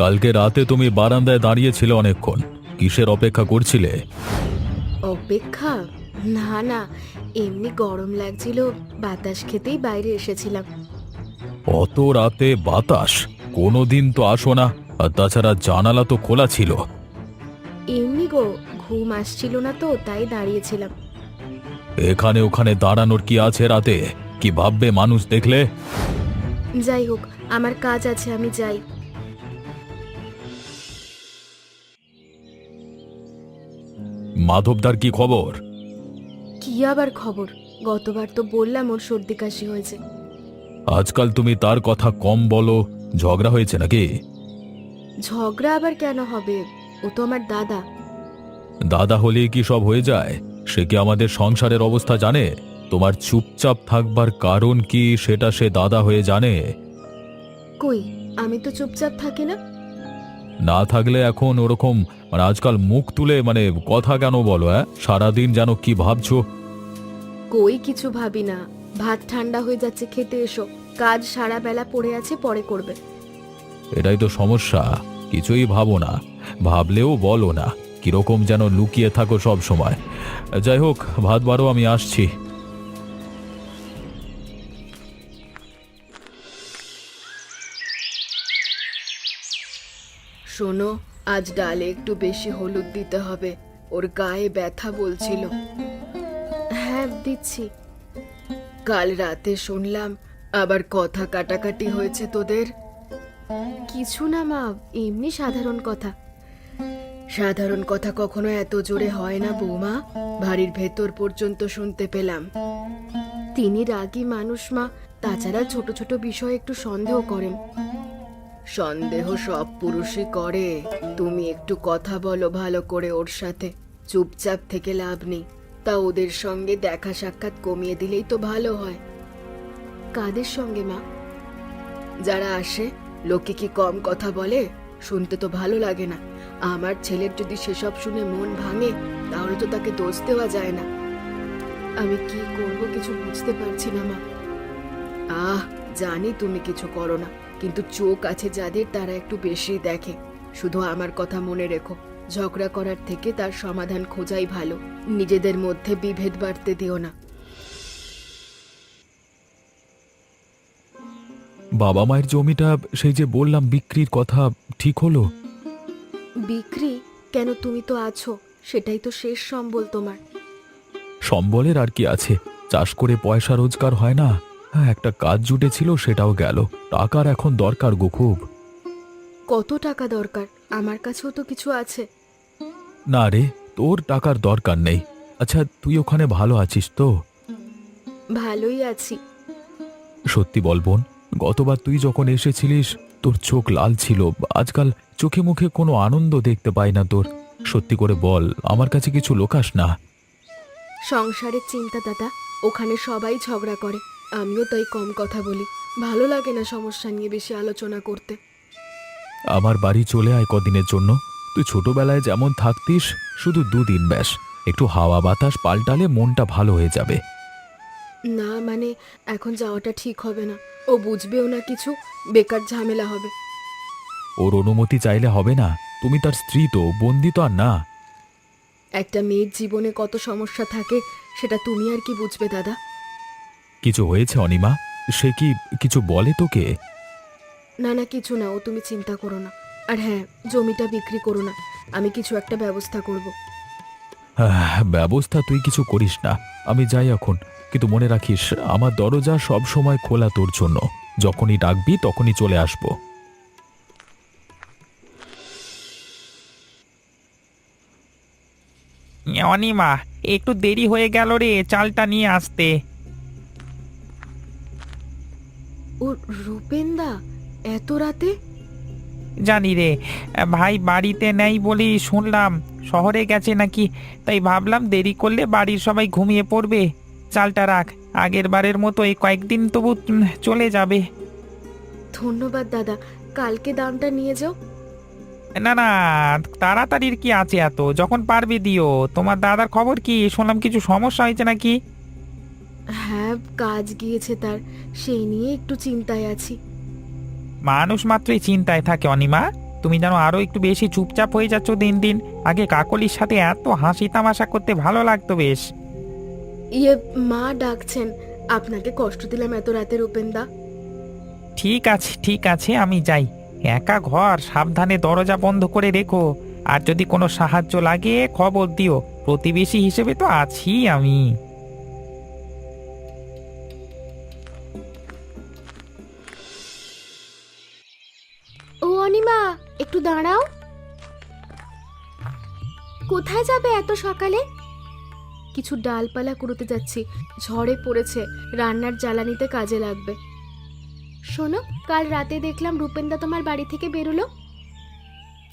কালকে রাতে তুমি বারান্দায় দাঁড়িয়েছিলে অনেকক্ষণ, কিসের অপেক্ষা করছিলে? অপেক্ষা? না না, এমনি গরম লাগছিল, বাতাস খেতেই বাইরে এসেছিলাম। অত রাতে বাতাস? কোনোদিন তো আসো না। আর তাছাড়া জানালা তো খোলা ছিল। এমনি গো, ঘুম আসছিল না তো তাই দাঁড়িয়েছিলাম। এখানে ওখানে দাঁড়ানোর কি আছে রাতে? কি ভাববে মানুষ দেখলে? যাই হোক, আমার কাজ আছে, আমি যাই। মাধবদার কি খবর? কি আবার খবর? গতবার তো বললাম ওর সর্দি কাশি হয়েছে। আজকাল তুমি তার কথা কম বলো। ঝগড়া হয়েছে নাকি? ঝগড়া আবার কেন হবে? ও তো আমার দাদা। দাদা হলেই কি সব হয়ে যায়? সে কি আমাদের সংসারের অবস্থা জানে? তোমার চুপচাপ থাকবার কারণ কি সেটা সে দাদা হয়ে জানে? কই, আমি তো চুপচাপ থাকি না। না থাকলে এখন ওরকম আজকাল মুখ তুলে কথা কেন বলো? সারাদিন যেন কি ভাবছো? কই কিছু ভাবি না। ভাত ঠান্ডা হয়ে যাচ্ছে, খেতে এসো। কাজ সারা বেলা পড়ে আছে, পরে করবে। এটাই তো সমস্যা। কিছুই ভাবো না, ভাবলেও বলো না। কিরকম যেন লুকিয়ে থাকো সব সময়। যাই হোক, ভাত বারো, আমি আসছি। শোনো, আজ ডালে একটু বেশি হলুদ দিতে হবে, ওর গায়ে ব্যথা বলছিল। হ্যাঁ, দিচ্ছি। কাল রাতে শুনলাম আবার কথা কাটাকাটি হয়েছে তোদের। কিছু না মা, এমনি সাধারণ কথা। সাধারণ কথা কখনো এত জোরে হয় না বৌমা, বাড়ির ভেতর পর্যন্ত শুনতে পেলাম। তিনি রাগী মানুষ মা, তাছাড়া ছোট ছোট বিষয়ে একটু সন্দেহ করেন। সন্দেহ সব পুরুষই করে। তুমি একটু কথা বলো ভালো করে ওর সাথে। চুপচাপ থেকে লাভ নেই। তা ওদের সঙ্গে দেখা সাক্ষাৎ কমিয়ে দিলেই তো ভালো হয়। কাদের সঙ্গে মা? যারা আসে, লোকে কি কম কথা বলে? শুনতে তো ভালো লাগে না। আমার ছেলের যদি সেসব শুনে মন ভাঙে, তাহলে তো তাকে দোষ দেওয়া যায় না। আমি কি করব কিছু বুঝতে পারছি না মা। জানি তুমি কিছু করো না, কিন্তু চোখ আছে যাদের, তারা একটু বেশি দেখে। শুধু আমার কথা মনে রেখো, ঝগড়া করার থেকে তার সমাধান খোঁজাই ভালো। নিজেদের মধ্যে বিভেদ বাড়তে দিও না। বাবা মায়ের জমিটা, সেই যে বললাম বিক্রির কথা, ঠিক হলো? বিক্রি? কেন, তুমি তো আছো, সেটাই তো শেষ সম্বল তোমার। সম্বলের আর কি আছে? চাষ করে পয়সা রোজগার হয় না? হ্যাঁ, একটা কাজ জুটেছিল, সেটাও গেল। টাকার এখন দরকার গো খুব। কত টাকা দরকার? আমার কাছেও তো কিছু আছে। না রে, তোর টাকার দরকার নেই। আচ্ছা, তুই ওখানে ভালো আছিস তো? ভালোই আছি। সত্যি বল বোন, গতবার তুই যখন এসেছিলিস তোর চোখ লাল ছিল। আজকাল চোখে মুখে কোনো আনন্দ দেখতে পাই না তোর। সত্যি করে বল, আমার কাছে কিছু লোকাস না। সংসারের চিন্তা দাদা, ওখানে সবাই ঝগড়া করে, আমিও তাই কম কথা বলি। ভালো লাগে না সমস্যা নিয়ে বেশি আলোচনা করতে। আমার বাড়ি চলে আয় কদিনের জন্য। তুই ছোটবেলায় যেমন থাকতিস, শুধু দুদিন ব্যাস। একটু হাওয়া বাতাস পাল্টালে মনটা ভালো হয়ে যাবে। না মানে, এখন যাওয়াটা ঠিক হবে না। ও বুঝবেও না কিছু, বেকার ঝামেলা হবে। ওর অনুমতি চাইলে হবে না? তুমি তার স্ত্রী তো, বন্দি তো আর না। একটা মেয়ের জীবনে কত সমস্যা থাকে, সেটা তুমি আর কি বুঝবে দাদা। কিছু হয়েছে অনিমা? সে কি কিছু বলে তোকে? না না, কিছু না, ও তুমি চিন্তা করো না। আর হ্যাঁ, জমিটা বিক্রি করো না, আমি কিছু একটা ব্যবস্থা করব। ব্যবস্থা তুই কিছু করিস না, আমি যাই এখন। কিন্তু মনে রাখিস, আমার দরজা সব সময় খোলা তোর জন্য। যখনই ডাকবি তখনই চলে আসবো। অনিমা, একটু দেরি হয়ে গেল রে চালটা নিয়ে আসতে। ও, রূপেনদা, এত রাতে? জানি রে, ভাই বাড়িতে নেই বলি শুনলাম, শহরে গেছে নাকি। তাই ভাবলাম দেরি করলে বাড়ির সবাই ঘুমিয়ে পড়বে। চালটা রাখ, আগের বারের মতো এই কয়েকদিন তবু চলে যাবে। ধন্যবাদ দাদা, কালকে দামটা নিয়ে যাও। না না, তাড়াতাড়ির কি আছে এত, যখন পারবে দিও। তোমার দাদার খবর কি? শুনলাম কিছু সমস্যা হয়েছে নাকি? হ্যাঁ, কাজ গিয়েছে তার, সেই নিয়ে একটু চিন্তায় আছি। মানুষ মাত্রই চিন্তায় থাকে অনিমা। তুমি যেন আরো একটু বেশি চুপচাপ হয়ে যাচ্ছ দিন দিন। আগে কাকলির সাথে এত হাসি তামাশা করতে ভালো লাগতো বেশ। ইয়ে, মা ডাকছেন। আপনাকে কষ্ট দিলাম এত রাতে রূপেনদা। ঠিক আছে ঠিক আছে, আমি যাই। একা ঘর, সাবধানে দরজা বন্ধ করে রেখো। আর যদি কোনো সাহায্য লাগে খবর দিও, প্রতিবেশী হিসেবে তো আছি আমি। ও অনিমা, একটু দাঁড়াও। কোথায় যাবে এত সকালে? কিছু ডালপালা কুড়োতে যাচ্ছি, ঝড়ে পড়েছে, রান্নার জ্বালানিতে কাজে লাগবে। শোনো, কাল রাতে দেখলাম রূপেনদা তোমার বাড়ি থেকে বেরোলো।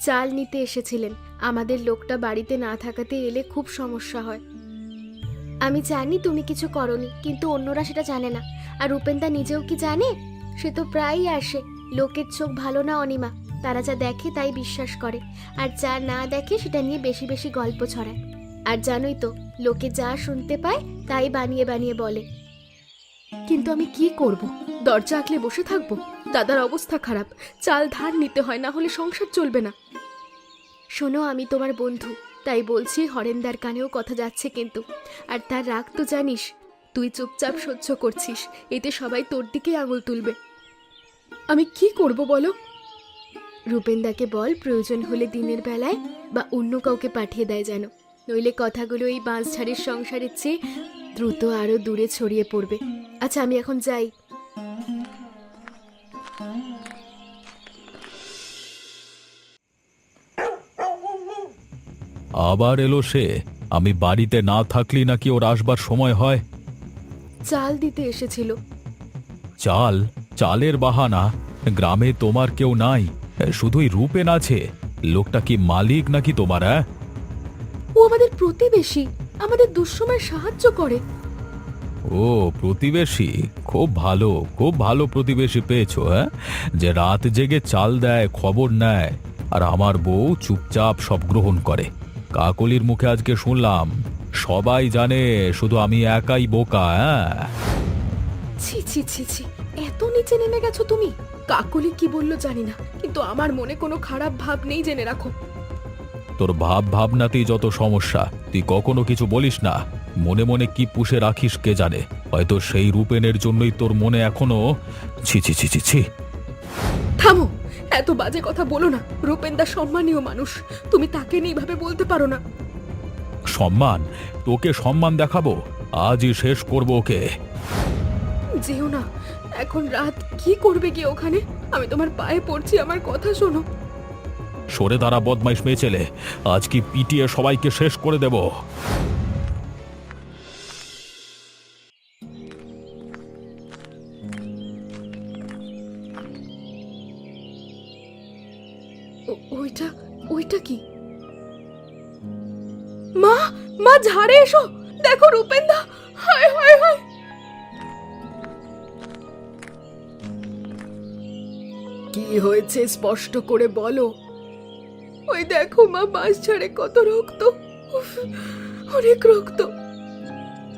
চাল নিতে এসেছিলেন। আমাদের লোকটা বাড়িতে না থাকাতে এলে খুব সমস্যা হয়। আমি জানি তুমি কিছু করনি, কিন্তু অন্যরা সেটা জানে না। আর রূপেনদা নিজেও কি জানে? সে তো প্রায়ই আসে। লোকের চোখ ভালো না অনিমা, তারা যা দেখে তাই বিশ্বাস করে, আর যা না দেখে সেটা নিয়ে বেশি বেশি গল্প ছড়ায়। আর জানোই তো, লোকে যা শুনতে পায় তাই বানিয়ে বানিয়ে বলে। কিন্তু আমি কি করব? দরজা আঁকলে বসে থাকবো? দাদার অবস্থা খারাপ, চাল ধার নিতে হয়, না হলে সংসার চলবে না। শোনো, আমি তোমার বন্ধু, তাই বলছি, হরেন্দার কানেও কথা যাচ্ছে কিন্তু। আর তার রাগ তো জানিস। তুই চুপচাপ সহ্য করছিস, এতে সবাই তোর দিকে আঙুল তুলবে। আমি কি করব বলো? রূপেনদাকে বল প্রয়োজন হলে দিনের বেলায় বা অন্য কাউকে পাঠিয়ে দেয় যেন, নইলে কথাগুলো এই বাঁশঝাড়ের সংসারের চেয়ে দ্রুত আরো দূরে ছড়িয়ে পড়বে। আচ্ছা, আমি এখন যাই। আবার এলো সে। আমি বাড়িতে না থাকলে নাকি ওর আসবার সময় হয়। চাল দিতে এসেছিল। চাল? চালের বাহানা? গ্রামে তোমার কেউ নাই, শুধুই রূপেন আছে। লোকটা কি মালিক নাকি তোমার? ও আমাদের প্রতিবেশী, আমাদের দুঃসময় সাহায্য করে। ও প্রতিবেশী? খুব ভালো, খুব ভালো প্রতিবেশী পেয়েছো, হ্যাঁ, যে রাত জেগে চাল দেয়, খবর নেয়। আর আমার বউ চুপচাপ সব গ্রহণ করে। কাকলির মুখে আজকে শুনলাম, সবাই জানে, শুধু আমি একাই বোকা। হ্যাঁ, ছি ছি ছি ছি, এত নিচে নেমে গেছো তুমি। কাকলি কি বললো জানি না, কিন্তু আমার মনে কোনো খারাপ ভাব নেই, জেনে রাখো। তোর ভাবনাতেই যত সমস্যা। তুই কখনো কিছু বলিস না, মনে মনে কি পুষে রাখিস কে জানে। হয়তো সেই রূপেনের জন্যই তোর মনে এখনো। ছি ছি ছি ছি ছি। থামো, এত বাজে কথা বলো না। রূপেনদা সম্মানীয় মানুষ, তুমি তাকে নিয়ে এইভাবে বলতে পারো না। সম্মান? তোকে সম্মান দেখাবো? আজই শেষ করবো ওকে। যেও না, এখন রাত, কি করবে গিয়ে ওখানে? আমি তোমার পায়ে পড়ছি, আমার কথা শোনো। সরে দাঁড়া বদমাইশ মেয়ে ছেলে, আজ কি পিটিয়ে সবাইকে শেষ করে দেব। ওইটা, ওইটা কি? মা, মা ঝাড়ে এসো, দেখো রূপেনদা। হায় হায় হায়। কি হয়েছে স্পষ্ট করে বলো। ওই দেখো মা, বাঁশ ঝাড়ে কত রক্ত। উফ, অনেক রক্ত।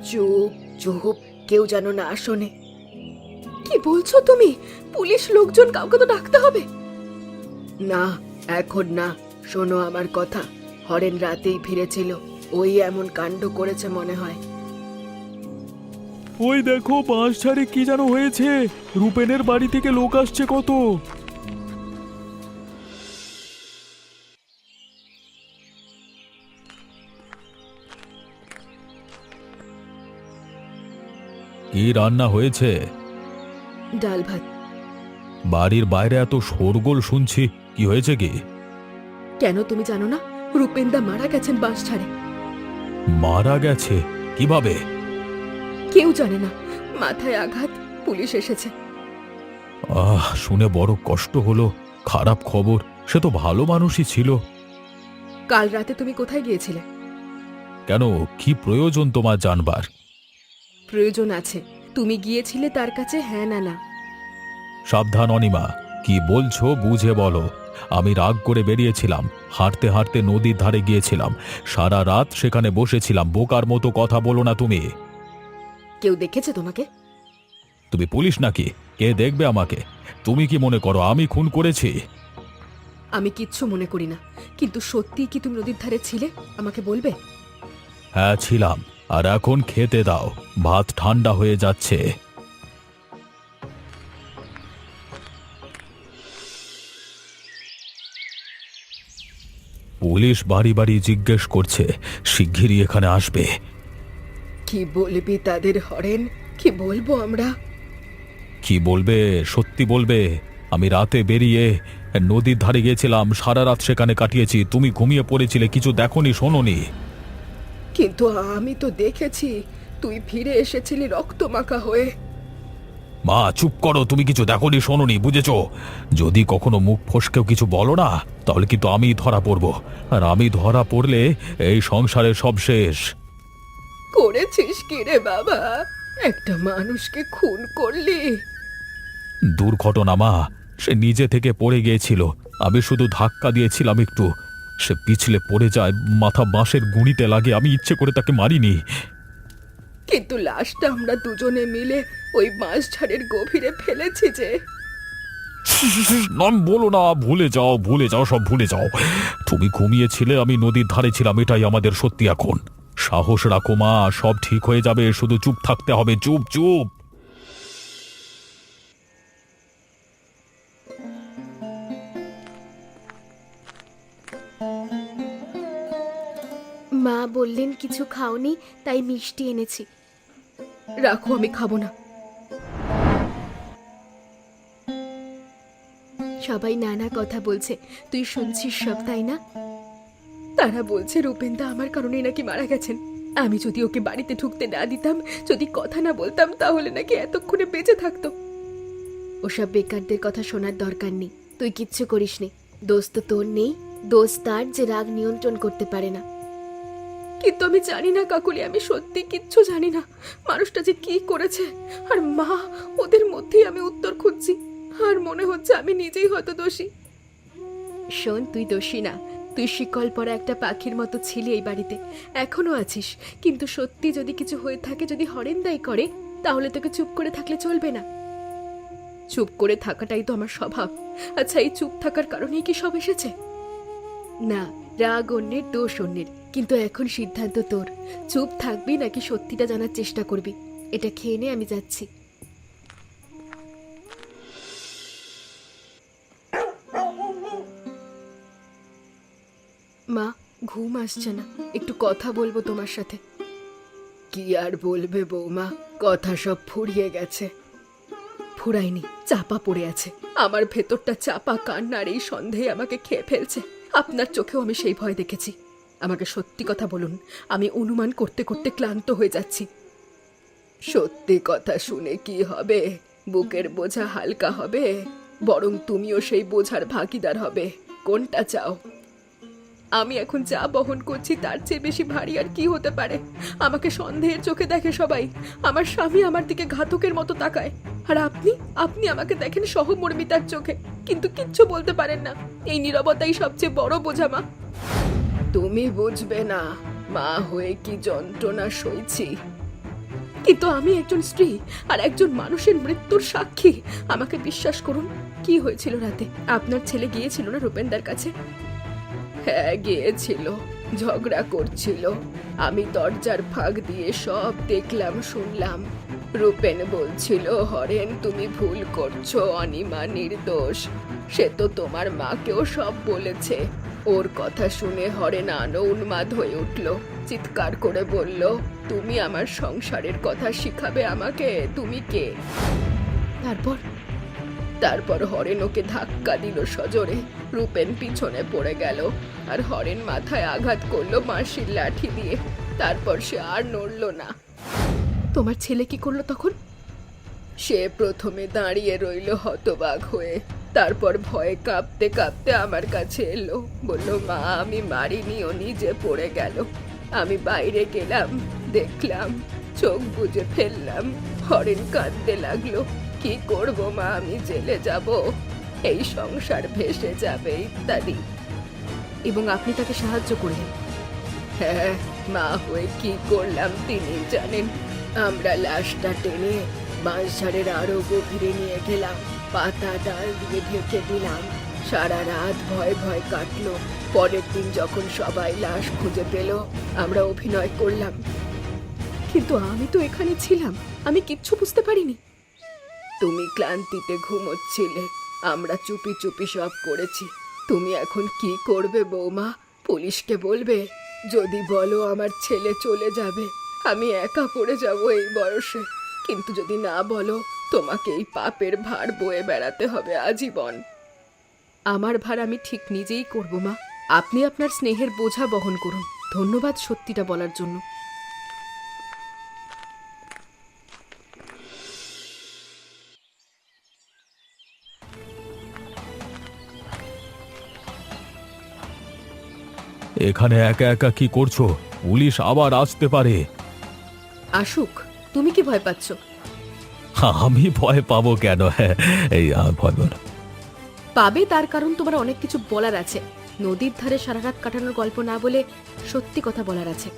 চুপ চুপ, কেউ যেন না শোনে। কি বলছো তুমি? পুলিশ লোকজন, কাউকে তো ডাকতে হবে। না, এখন না। শোনো আমার কথা, হরেন রাতেই ফিরেছিল, ওই এমন কাণ্ড করেছে মনে হয়। ওই দেখো বাঁশ ঝাড়ে কি যেন হয়েছে। রূপেনের বাড়ি থেকে লোক আসছে কত। কি রান্না হয়েছে? ডাল ভাত। বাড়ির বাইরে এত শোরগোল শুনছি, কি হয়েছে কি? কেন তুমি জানো না? রূপেনদা মারা গেছেন বাঁশ ঝাড়ে। মারা গেছে? কিভাবে? কেউ জানে না, মাথায় আঘাত, পুলিশ এসেছে। শুনে বড় কষ্ট হলো। খারাপ খবর, সে তো ভালো মানুষই ছিল। কাল রাতে তুমি কোথায় গিয়েছিলে? কেন, কি প্রয়োজন তোমার জানবার? প্রয়োজন আছে। তুমি গিয়েছিলে তার কাছে, হ্যাঁ না না? সাবধান অনিমা, কি বলছো বুঝে বলো। আমি রাগ করে বেরিয়েছিলাম, হাঁটতে হাঁটতে নদীর ধারে গিয়েছিলাম, সারা রাত সেখানে বসেছিলাম। বোকার মতো কথা বলো না তুমি। কেউ দেখেছে তোমাকে? তুমি পুলিশ নাকি? কে দেখবে আমাকে? তুমি কি মনে করো আমি খুন করেছি? আমি কিচ্ছু মনে করি না, কিন্তু সত্যি কি তুমি নদীর ধারে ছিলে আমাকে বলবে? হ্যাঁ ছিলাম, আর এখন খেতে দাও, ভাত ঠান্ডা হয়ে যাচ্ছে। পুলিশ বাড়ি বাড়ি জিজ্ঞেস করছে, শিগগিরই এখানে আসবে। কি বলবি তাদের হরেন? কি বলবো আমরা? কি বলবে? সত্যি বলবে। আমি রাতে বেরিয়ে নদীর ধারে গেছিলাম, সারা রাত সেখানে কাটিয়েছি। তুমি ঘুমিয়ে পড়েছিলে, কিছু দেখোনি, শোনোনি। কিন্তু আমি তো দেখেছি তুই ফিরে এসেছিলি রক্তমাখা হয়ে। মা চুপ করো, তুমি কিছু দেখোনি, শোনোনি, বুঝেছো? যদি কখনো মুখ ফসকেও কিছু বলো না, তাহলে কিন্তু আমি ধরা পড়বো, আর আমি ধরা পড়লে এই সংসারে সব শেষ। করেছিস কি রে বাবা? একটা মানুষকে খুন করলি? দুর্ঘটনা মা, সে নিজে থেকে পড়ে গিয়েছিল, আমি শুধু ধাক্কা দিয়েছিলাম একটু। সে পিছলে পড়ে যায়, মাথা বাঁশের গুঁড়িতে লাগে, আমি ইচ্ছে করে তাকে মারিনি। কিন্তু লাশটা আমরা দুজনে মিলে ওই বাঁশঝাড়ের গভীরে ফেলেছি যে। নাম বলো না, ভুলে যাও, ভুলে যাও, সব ভুলে যাও। তুমি ঘুমিয়েছিলে, আমি নদীর ধারে ছিলাম, এটাই আমাদের সত্যি এখন। সাহস রাখো মা, সব ঠিক হয়ে যাবে, শুধু চুপ থাকতে হবে, চুপ চুপ। মা বললেন কিছু খাওনি, তাই মিষ্টি এনেছি। রাখো, আমি খাবো না। সবাই নানা কথা বলছে, তুই শুনছিস সব, তাই না? তারা বলছে রূপেনদা আমার কারণেই নাকি মারা গেছেন। আমি যদি ওকে বাড়িতে ঢুকতে না দিতাম, যদি কথা না বলতাম, তাহলে নাকি এতক্ষণে বেঁচে থাকতো। ওসব বেকারদের কথা শোনার দরকার নেই, তুই কিচ্ছু করিসনি। দোষ তো তোর নেই, দোষ তার যে রাগ নিয়ন্ত্রণ করতে পারে না। কিন্তু আমি জানি না কাকুলি, আমি সত্যি কিচ্ছু জানি না মানুষটা যে কি করেছে। আর মা, ওদের মধ্যেই আমি উত্তর খুঁজছি, আর মনে হচ্ছে আমি নিজেই হয়তো দোষী। শোন, তুই দোষী না, তুই শিকল পরা একটা পাখির মতো ছিলি এই বাড়িতে, এখনো আছিস। কিন্তু সত্যি যদি কিছু হয়ে থাকে, যদি হরেন দায়ী করে, তাহলে তোকে চুপ করে থাকলে চলবে না। চুপ করে থাকাটাই তো আমার স্বভাব। আচ্ছা, এই চুপ থাকার কারণেই কি সব এসেছে? না, রাগ অন্যের, দোষ অন্যের, কিন্তু এখন সিদ্ধান্ত তোর। চুপ থাকবি নাকি সত্যিটা জানার চেষ্টা করবি? এটা খেয়ে নে, আমি যাচ্ছি। মা, ঘুম আসছে না, একটু কথা বলবো তোমার সাথে। কি আর বলবে বৌমা, কথা সব ফুরিয়ে গেছে। ফুরায়নি, চাপা পড়ে আছে। আমার ভেতরটা চাপা কান্নার এই সন্দেহে আমাকে খেয়ে ফেলছে। আপনার চোখেও আমি সেই ভয় দেখেছি। আমাকে সত্যি কথা বলুন, আমি অনুমান করতে করতে ক্লান্ত হয়ে যাচ্ছি। সত্যি কথা শুনে কি হবে? বুকের বোঝা হালকা হবে, বরং তুমিও সেই বোঝার ভাগিদার হবে। কোনটা চাও? আমি এখন যা বহন করছি তার চেয়ে বেশি ভারী আর কি হতে পারে? আমাকে সন্দেহের চোখে দেখে সবাই। আমার স্বামী আমার দিকে ঘাতকের মতো তাকায়, আর আপনি আপনি আমাকে দেখেন সহমর্মিতার চোখে, কিন্তু কিচ্ছু বলতে পারেন না। এই নীরবতাই সবচেয়ে বড় বোঝা মা। তুমি বুঝবে না মা হয়ে কি যন্ত্রণা সইছি। কিন্তু আমি একজন স্ত্রী আর একজন মানুষের মৃত্যুর সাক্ষী। আমাকে বিশ্বাস করুন। কি হয়েছিল রাতে? আপনার ছেলে গিয়েছিল না রূপেনদার কাছে? হ্যাঁ, গিয়েছিল, ঝগড়া করছিল। আমি দরজার ফাঁক দিয়ে সব দেখলাম, শুনলাম। রূপেন বলছিল, হরেন তুমি ভুল করছো, অনিমা নির্দোষ। সে তো তোমার মাকেও সব বলেছে। ওর কথা শুনে হরেন আনো উন্মাদ হয়ে উঠল, চিৎকার করে বলল, তুমি আমার সংসারের কথা শিখাবে আমাকে? তুমি কে? তারপর হরেন ওকে ধাক্কা দিল সজোরে। রূপেন পিছনে পড়ে গেল, আর হরেন মাথায় আঘাত করলো মাসির লাঠি দিয়ে। তারপর সে আর নড়ল না। তোমার ছেলে কি করলো তখন? সে প্রথমে দাঁড়িয়ে রইল হতবাক হয়ে, তারপর ভয়ে কাঁপতে কাঁপতে আমার কাছে এলো, বলল, মা আমি মারিনি, ও নিজে পড়ে গেল। আমি বাইরে গেলাম, দেখলাম, চোখ বুজে ফেললাম। হরেন কাঁদতে লাগলো। কি করব মা, আমি জেলে যাব, এই সংসার ভেসে যাবে, ইত্যাদি। এবং আপনি তাকে সাহায্য করলেন? হ্যাঁ, মা হয়ে কি করলাম তিনি জানেন। আমরা লাশটা টেনে বাঁশঝাড়ের আরো গভীরে নিয়ে গেলাম, পাতা ডাল দিয়ে ঢেকে দিলাম। সারা রাত ভয় ভয় কাটলো। পরের দিন যখন সবাই লাশ খুঁজে পেল, আমরা অভিনয় করলাম। কিন্তু আমি তো এখানে ছিলাম, আমি কিচ্ছু বুঝতে পারিনি। তুমি ক্লান্তিতে ঘুমোচ্ছিলে, আমরা চুপি চুপি সব করেছি। তুমি এখন কি করবে বৌমা? পুলিশকে বলবে? যদি বলো আমার ছেলে চলে যাবে, আমি একা পড়ে যাব এই বয়সে। কিন্তু যদি না বলো, তোমাকে এই পাপের ভার বয়ে বেড়াতে হবে আজীবন। আমার ভার আমি ঠিক নিজেই করব মা। আপনি আপনার স্নেহের বোঝা বহন করুন। ধন্যবাদ সত্যিটা বলার জন্য। এখানে একা একা কি করছো? পুলিশ আবার আসতে পারে। আসুক, তুমি কি ভয় পাচ্ছ? আমি ভয় পাবো কেন? হ্যাঁ, এই ভয় পাবো না। পাবে, তার কারণ তোমার অনেক কিছু বলার আছে। নদীর ধারে সারা রাত কাটানোর গল্প না বলে সত্যি কথা বলার আছে।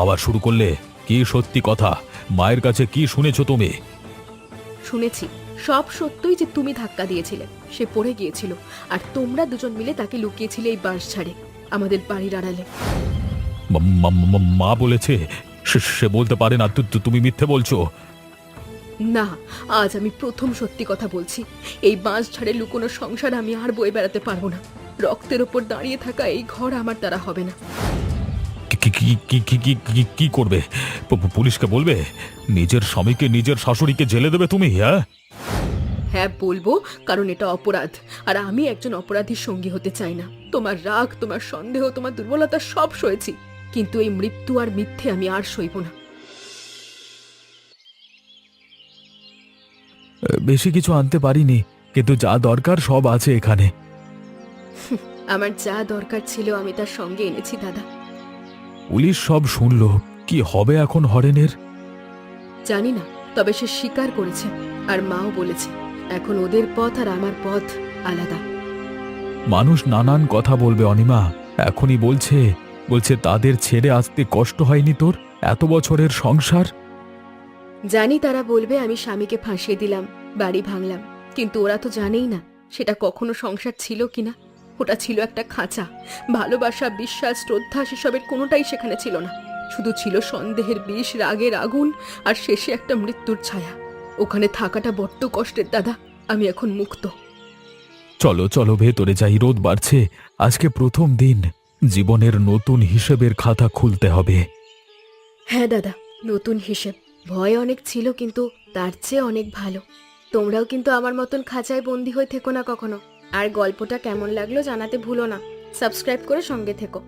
আবার শুরু করলে? কি সত্যি কথা? মায়ের কাছে কি শুনেছো তুমি? শুনেছি সব সত্যই, যে তুমি ধাক্কা দিয়েছিলে, সে পড়ে গিয়েছিল, আর তোমরা দুজন মিলে তাকে লুকিয়েছিলে এই বাঁশ ছাড়ে আমাদের বাড়ির আড়ালে। মা বলেছে? সে বলতে পারে না। তুমি মিথ্যে বলছো। না, আজ আমি প্রথম সত্যি কথা বলছি। এই বাঁশ ঝাড়ে লুকোনো সংসার আমি আর বয়ে বেড়াতে পারবো না। রক্তের ওপর দাঁড়িয়ে থাকা এই ঘর আমার দ্বারা হবে না। কি করবে? পুলিশকে বলবে? নিজের স্বামীকে, নিজের শাশুড়িকে জেলে দেবে তুমি? হ্যাঁ হ্যাঁ বলবো, কারণ এটা অপরাধ, আর আমি একজন অপরাধীর সঙ্গী হতে চাই না। তোমার রাগ, তোমার সন্দেহ, তোমার দুর্বলতা সব সয়েছি, কিন্তু এই মৃত্যু আর মিথ্যে আমি আর সইব না। বেশি কিছু আনতে পারিনি, কিন্তু যা দরকার সব আছে এখানে। আমার যা দরকার ছিল আমি তার সঙ্গে এনেছি দাদা। পুলিশ সব শুনলো, কি হবে এখন হরেনের? জানি না, তবে সে স্বীকার করেছে, আর মাও বলেছে এখন ওদের পথ আর আমার পথ আলাদা। মানুষ নানান কথা বলবে অনিমা। এখনই বলছে তাদের ছেড়ে আসতে কষ্ট হয়নি তোর? এত বছরের সংসার। জানি তারা বলবে আমি স্বামীকে ফাঁসিয়ে দিলাম, বাড়ি ভাঙলাম, কিন্তু ওরা তো জানেই না সেটা কখনো সংসার ছিল কিনা। ওটা ছিল একটা খাঁচা। ভালোবাসা, বিশ্বাস, শ্রদ্ধা সেসবের কোনোটাই সেখানে ছিল না। শুধু ছিল সন্দেহের বিষ, রাগের আগুন, আর শেষে একটা মৃত্যুর ছায়া। ওখানে থাকাটা বড্ড কষ্টের দাদা। আমি এখন মুক্ত। চলো চলো ভেতরে যাই, রোদ বাড়ছে। আজকে প্রথম দিন, জীবনের নতুন হিসেবের খাতা খুলতে হবে। হ্যাঁ দাদা, নতুন হিসেব। ভয় অনেক ছিল, কিন্তু তার চেয়ে অনেক ভালো। তোমরাও কিন্তু আমার মতন খাঁচায় বন্দি হয়ে থেকো না কখনো। আর গল্পটা কেমন লাগলো জানাতে ভুলো না। সাবস্ক্রাইব করে সঙ্গে থেকো।